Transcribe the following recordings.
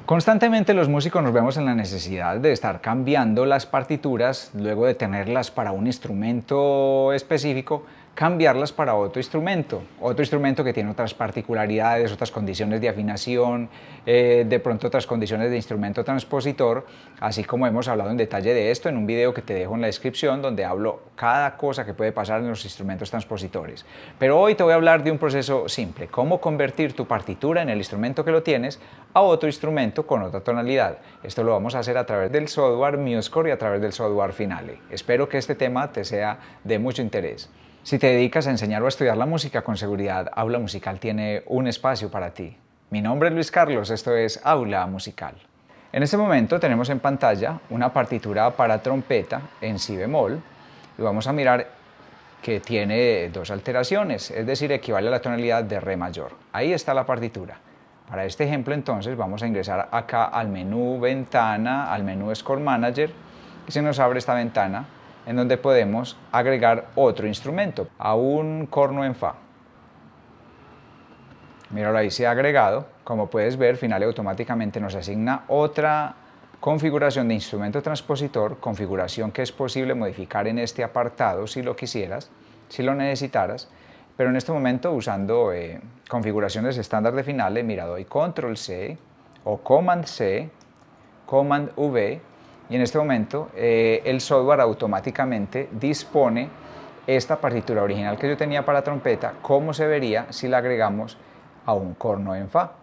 Constantemente los músicos nos vemos en la necesidad de estar cambiando las partituras luego de tenerlas para un instrumento específico, cambiarlas para otro instrumento que tiene otras particularidades, otras condiciones de afinación, de pronto otras condiciones de instrumento transpositor, así como hemos hablado en detalle de esto en un video que te dejo en la descripción donde hablo cada cosa que puede pasar en los instrumentos transpositores. Pero hoy te voy a hablar de un proceso simple, cómo convertir tu partitura en el instrumento que lo tienes a otro instrumento con otra tonalidad. Esto lo vamos a hacer a través del software MuseScore y a través del software Finale. Espero que este tema te sea de mucho interés. Si te dedicas a enseñar o a estudiar la música, con seguridad Aula Musical tiene un espacio para ti. Mi nombre es Luis Carlos, esto es Aula Musical. En este momento tenemos en pantalla una partitura para trompeta en si bemol y vamos a mirar que tiene dos alteraciones, es decir, equivale a la tonalidad de re mayor. Ahí está la partitura. Para este ejemplo entonces vamos a ingresar acá al menú Ventana, al menú Score Manager y se nos abre esta ventana en donde podemos agregar otro instrumento, a un corno en fa. Mira, ahora dice agregado. Como puedes ver, Finale automáticamente nos asigna otra configuración de instrumento transpositor, configuración que es posible modificar en este apartado si lo quisieras, si lo necesitaras, pero en este momento usando configuraciones estándar de Finale, mira, doy Control C o Command C, Command V, y en este momento el software automáticamente dispone esta partitura original que yo tenía para trompeta, cómo se vería si la agregamos a un corno en fa.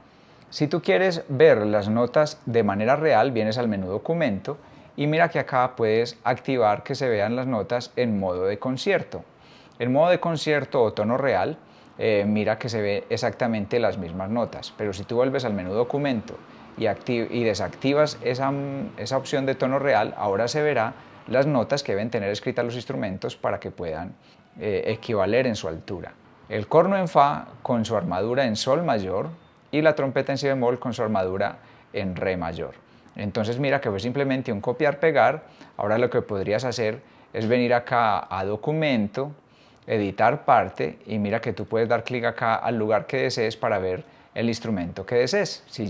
Si tú quieres ver las notas de manera real, vienes al menú Documento y mira que acá puedes activar que se vean las notas en modo de concierto. En modo de concierto o tono real, mira que se ve exactamente las mismas notas, pero si tú vuelves al menú Documento y desactivas esa opción de tono real, ahora se verá las notas que deben tener escritas los instrumentos para que puedan equivaler en su altura. El corno en fa con su armadura en sol mayor y la trompeta en si bemol con su armadura en re mayor. Entonces mira que fue simplemente un copiar-pegar. Ahora lo que podrías hacer es venir acá a Documento, Editar parte y mira que tú puedes dar clic acá al lugar que desees para ver el instrumento que desees. Si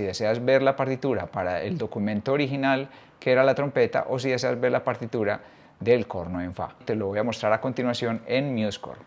deseas ver la partitura para el documento original que era la trompeta o si deseas ver la partitura del corno en fa. Te lo voy a mostrar a continuación en MuseScore.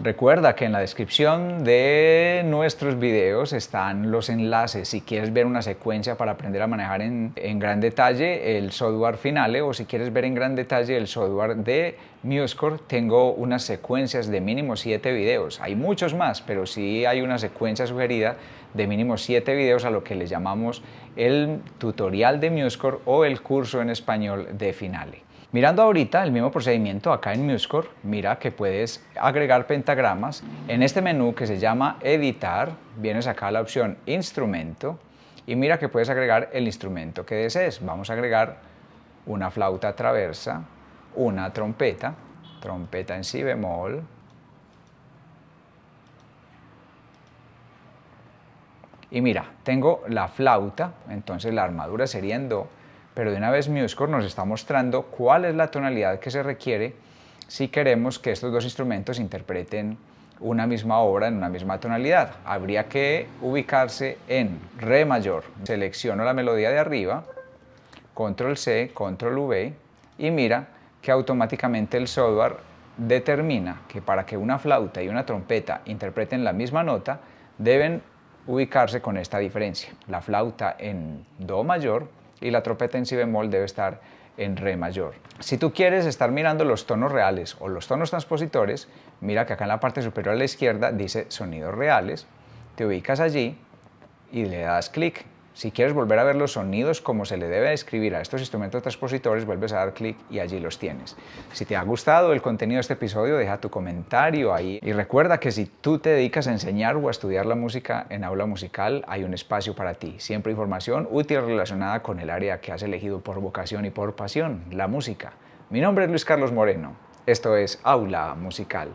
Recuerda que en la descripción de nuestros videos están los enlaces si quieres ver una secuencia para aprender a manejar en gran detalle el software Finale o si quieres ver en gran detalle el software de MuseScore. Tengo unas secuencias de mínimo 7 videos. Hay muchos más, pero sí hay una secuencia sugerida de mínimo 7 videos a lo que le llamamos el tutorial de MuseScore o el curso en español de Finale. Mirando ahorita el mismo procedimiento acá en MuseScore, mira que puedes agregar pentagramas. En este menú que se llama Editar, vienes acá a la opción Instrumento y mira que puedes agregar el instrumento que desees. Vamos a agregar una flauta traversa, una trompeta, trompeta en si bemol, y mira, tengo la flauta, entonces la armadura sería en do, pero de una vez MuseScore nos está mostrando cuál es la tonalidad que se requiere si queremos que estos dos instrumentos interpreten una misma obra en una misma tonalidad. Habría que ubicarse en re mayor. Selecciono la melodía de arriba, Control C, Control V, y mira que automáticamente el software determina que para que una flauta y una trompeta interpreten la misma nota, deben ubicarse con esta diferencia. La flauta en do mayor y la trompeta en si bemol debe estar en re mayor. Si tú quieres estar mirando los tonos reales o los tonos transpositores, mira que acá en la parte superior a la izquierda dice sonidos reales, te ubicas allí y le das clic. Si quieres volver a ver los sonidos como se le debe escribir a estos instrumentos transpositores, vuelves a dar clic y allí los tienes. Si te ha gustado el contenido de este episodio, deja tu comentario ahí. Y recuerda que si tú te dedicas a enseñar o a estudiar la música en Aula Musical, hay un espacio para ti. Siempre información útil relacionada con el área que has elegido por vocación y por pasión, la música. Mi nombre es Luis Carlos Moreno. Esto es Aula Musical.